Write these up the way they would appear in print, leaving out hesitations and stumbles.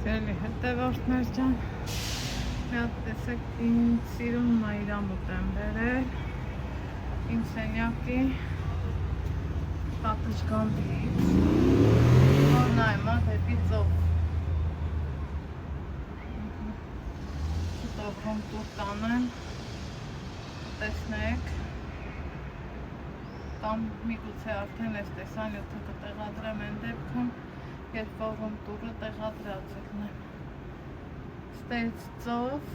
Սիրելի հետևորդներ ջան, մի հատ տեսեք ինձ սիրուն մայրամուտ եմ բերել իմ սենյակի պատշգամբից, որ նայում է դեպի ծով։ Շուտով տուր կանեմ, տեսնեք, կամ միգուցե արդեն այս տեսանյութը կտեղադրեմ այն դեպքում, երբ որ տուրը տեղադրած եղնեմ։ Ստերից ծով,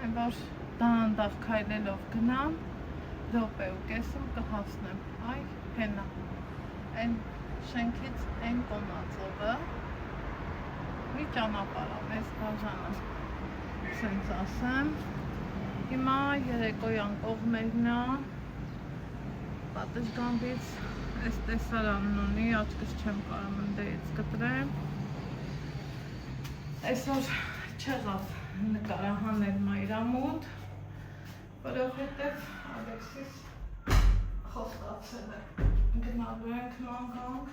այն որ դանդաղ քայլելով գնամ, րոպե ու կեսում կհասնեմ, այ հենա, այն շենքից այն կոմա ծովը, մի ճանապարհ է, մեզ բաժանը, սենց ասեմ, հիմա երեկոյան կողմերն է, պատշգամբից այս տեսարանն ունի, աչքս չեմ կարող ընդերից կտրեմ։ Այսօր չեղավ նկարահանել մայրամուտ, որովհետև Ալեքսիս խոստացել է գնալու ենք մանկանք,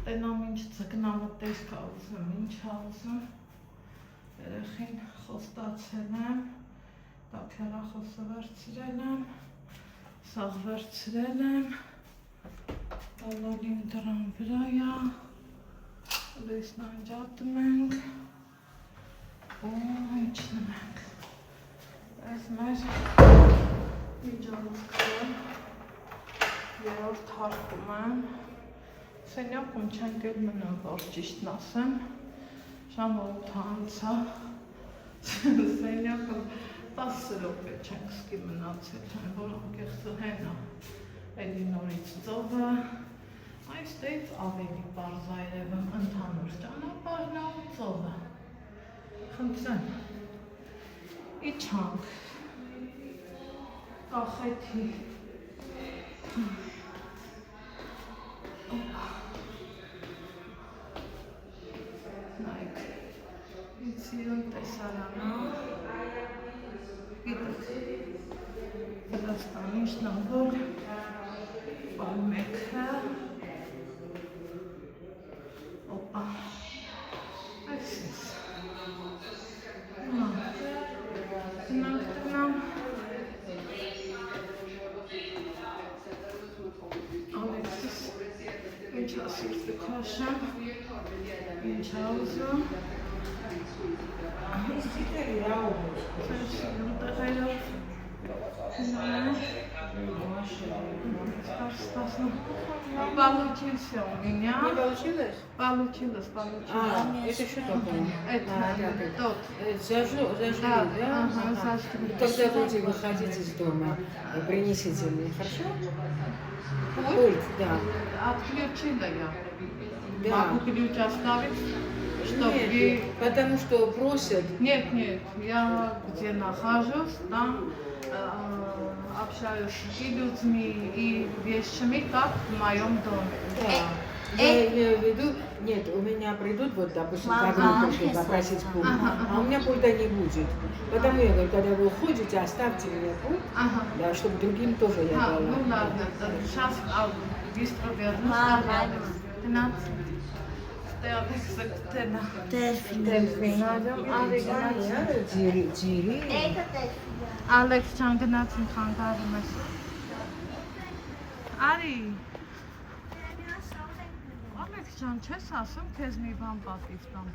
տենամ ինչ ձգնամը տեսք ա ուզում, ինչ ա ուզում, երեխին խոստացել եմ, տակ հեռախոսը վերցրել եմ, սաղ վերցրել եմ, Տալոլին դրան վրա է, լույսն անջատում ենք, ու իջնում ենք, այս մեր միջանցքը երորդ հարկում եմ, սենյակում չենք էլ մնում, որ ճիշտն ասեմ, ժամը 8 անցա, սենյակում 10 րոպե չենք սկի մնացել, որ անկեղծը հենա, էլի նորից ծովը, այստեղից ավելի պարզ այրևն ընդհանուր ճանապարհն ու ծովը, խնդրեմ, իջանք, կախեթի, նայք, ինձ սիրուն տեսարանա, գիտեք, Վրաստանի շնորհով պալմեքը, օպա, այսպես, գնանք տնամ, Ալեքսիս, ինչ ասիրտը քաշեմ, ինչ ուզում, տեղերով, Получился у меня. Не получилось? Получилось. Это что такое? Это тот. Зажгли, да? Ага, зажгли. Когда будете выходить из дома, принесите мне, хорошо? Пульт? Да. Отключила я. Да. Могу ключ оставить, чтобы... Нет, потому что просят. Нет, я где нахожусь, там общаюсь и людьми, и вещами, как в моем доме. Да. Я имею в виду, нет, у меня придут, вот, допустим, когда пришли попросить пульт, а у меня пульта не будет. Потому я говорю, когда вы уходите, оставьте мне пульт, да, чтобы другим тоже я дала. Ну ладно, сейчас быстро вернусь. Ալեքս ջան գնացին խանգարում ես։ Արի։ Ալեքս ջան, չես ասում քեզ մի բան պատիվ տամ։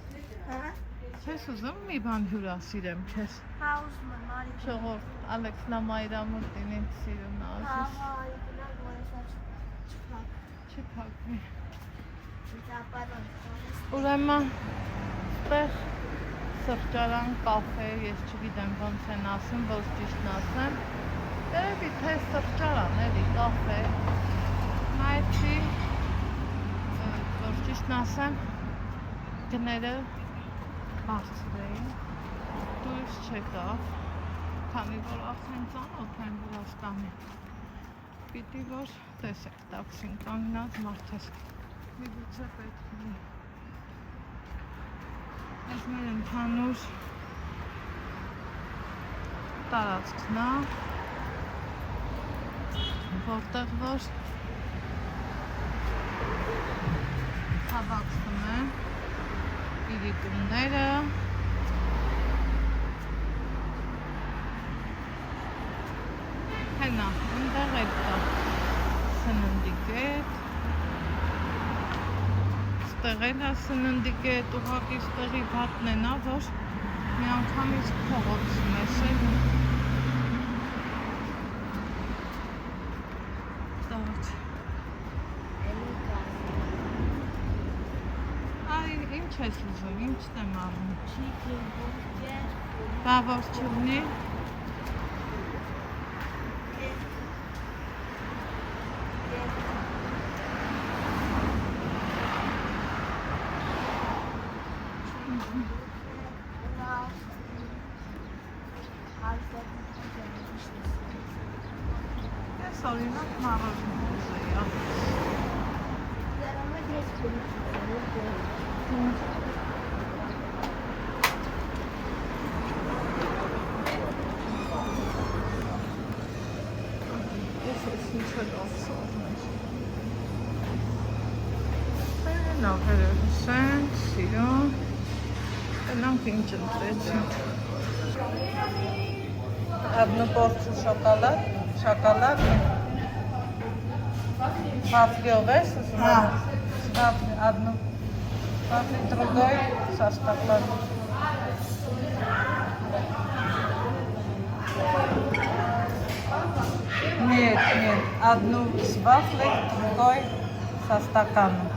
Չես ուզում մի բան հյուրասիրեմ քեզ։ Հա ուզում եմ, արի։ Շողոր, Ալեքս նա մայրամուտին ինձ սիրուն ասես։ Հա, գնալ որեսած Չփակվի։ չփակվի։ Ուրեմն, այդտեղ սրճարան, կաֆե, ես չգիտեմ ոնց են ասում, ոչ ճիշտն ասեմ։ Երևի թե սրճարան, էլի, կաֆե։ Նայեցի, ոչ ճիշտն ասեմ, գները բարձր էին, դուրս չեկավ, քանի որ արդեն ծանոթ եմ Վրաստանի։ Պիտի որ տեսեք, տաքսին կանգնած մարդես, միգուցե պետք լինի։ Այս մեր ընդհանուր տարածքն է, որտեղ որ հավաքվում է դիտումները հենա, ընդեղ էլ կա սննդի կետ ստեղ էլ է սննդի կետ ուղղակի ստեղի վատն են, որ մի անգամից փողոցում ես էլ Ինչ ես ուզում, ինչն եմ առնում բավար չունի Ես օրինակ մառոժն ուզեի Սիրուն Նրանք ինչ ընտրեցին Одну порцию шоколад Вафлёвый одну вафли другой со шоколадом Нет, одну с вафлей, другой со стаканом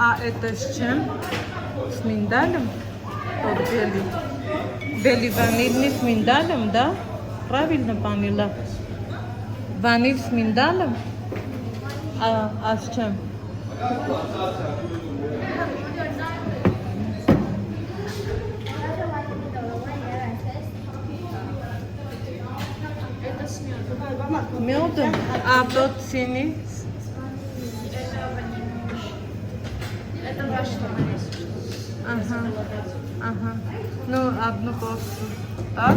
А это с чем? С миндалем? Вот белый ванильный с миндалем, да? Правильно поняла? Ваниль с миндалем? А с чем? Медом? А тот синий? Это ваше. Ага. Ну, одну порцию. Так?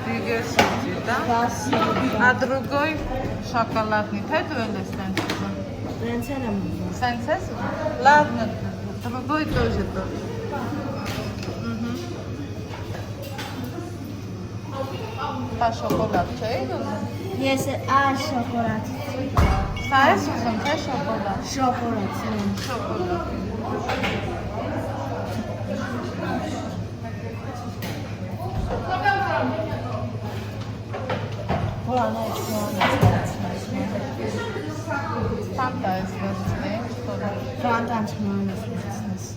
Двигай сути, да? А другой шоколадный. Ты дуэль Сенсес? Ладно, другой тоже тот. Та шоколад, чей? Yes, шоколад. Знаешь, узом, ты шоколад? Шоколад. Шоколад. Fanta ist das, ne? Fanta ist meines Wissens.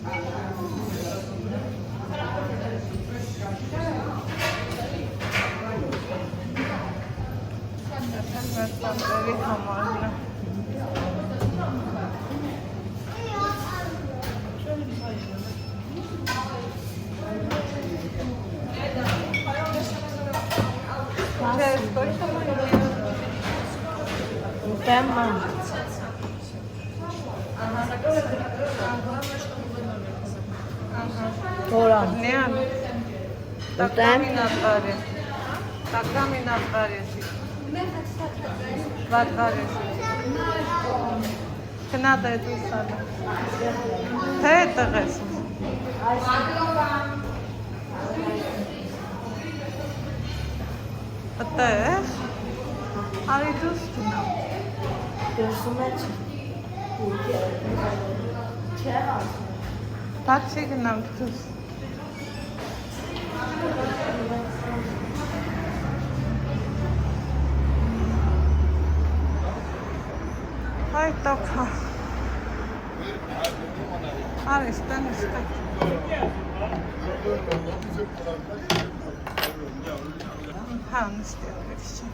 Тема. Որան։ Նեան։ Տակամին ատվարես։ Տակամին ատվարեսի։ Վատվարեսի։ Կնատ է դու սալը։ Թե տղես։ Ատեղ։ Արի դուս կնա։ Դուրսում է չէ։ Taksi gynam kız. Hay toka. Arista nista. Ha nista yapıyorsun.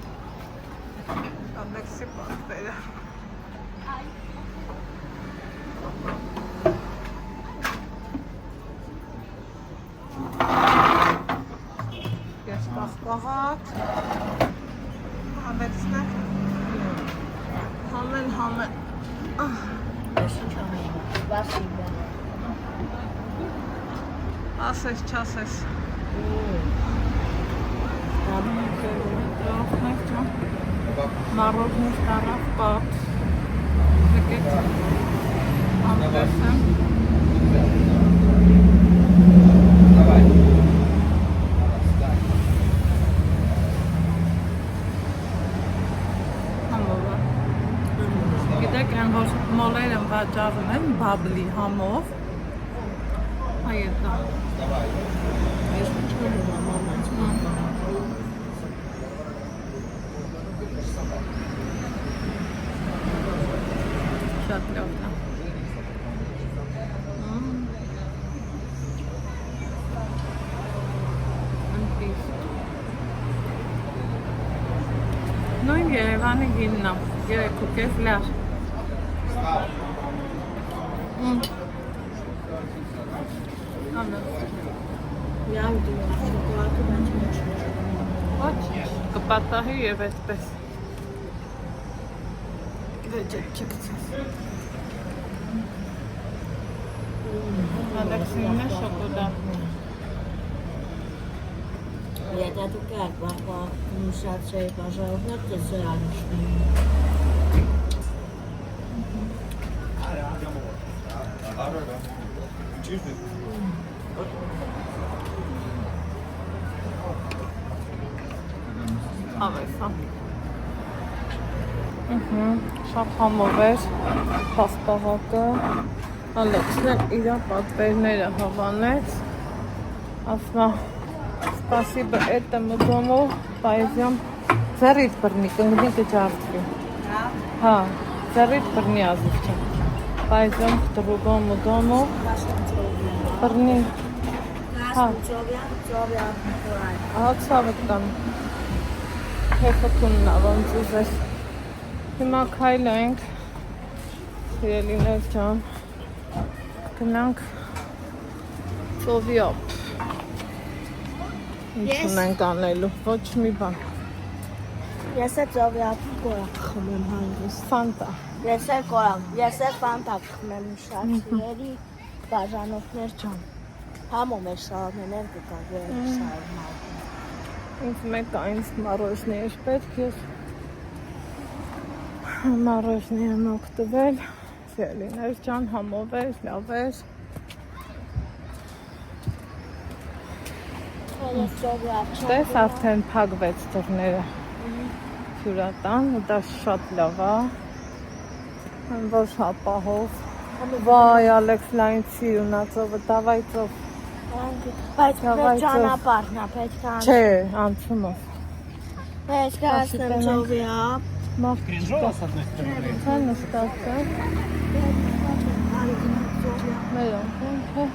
Alexi Pantera. Есть паспорт. ամեն Спасибо. ասես չասես Մառոզնից տարավ պատ եկեք անտեսեմ համովը գիտեք են որ մոլեր են վաճառում են բաբլի համով հայետա Ես չեմ մամանց։ շատ լավ է նույն Երևանի գինն է, երեք ու կես լար Լավ դու շոկոլադը բաց ոչ։ ոչ, կպատահի և այդպես վեջեք չկցես Ալեքսինն է շոկոլադն է Եթե դու կար, բախվա մուսացրեի բաժարովներ, դե զորանիշն ավեսա շատ համով էր պասպաղակը Ալեքսն իրա պատվերները հավանեց ասմա Спасибо этому дому поезжем Ձեռիդ բռնի, կնգնի կջարդվի Հա, ձեռիդ բռնի ազիվչը Поезжем к другому дому Բռնի Հա Ահացավը կան Հեխոտունն ավանց ուզես Հիմա քայլենք Սիրելիներ ջան Գնանք ծովի օպ Ինչ ունենք անելու, ոչ մի բան Ես է ծովի ապի կորակ խմեմ հանգիստ Ֆանտա Ես է ֆանտա խմեմ շատ սիրելի բաժանովներ ջան Համում է շարմեներ կկան շարմալ Ինձ մեկ այնց մարոժնի էր պետք ես Մարոժնի եմ օգտվել Սիրելիներ ջան, համով էր, լավ էր Տես արդեն փակվեց դռները Հյուրատան, դա շատ լավ է Որ հապահով Վայ, Ալեքս լայն սիրունա ծովը, դավայ ծով Բայց պետք ճանապարհն է, պետք է Չէ, անցումով Պետք է ասնեմ ծովի ապ Մաղթ չկա Հա նստած է Մեր անքենք է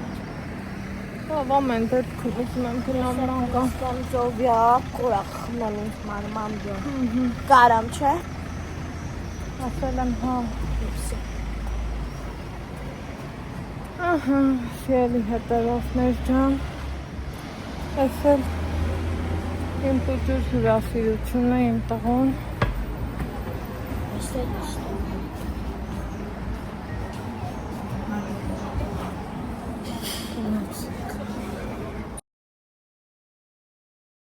Վամեն դեպքում ուզում եմ գնալ Ստան ծովի ապ կորակ խմեմ ինձ մանման ջան Կարամ չէ Ասել եմ հա Ահա, սիրելի հետևողներ ջան Ես էլ իմ պուճուր հյուրասիրությունը իմ տղուն Ես էլ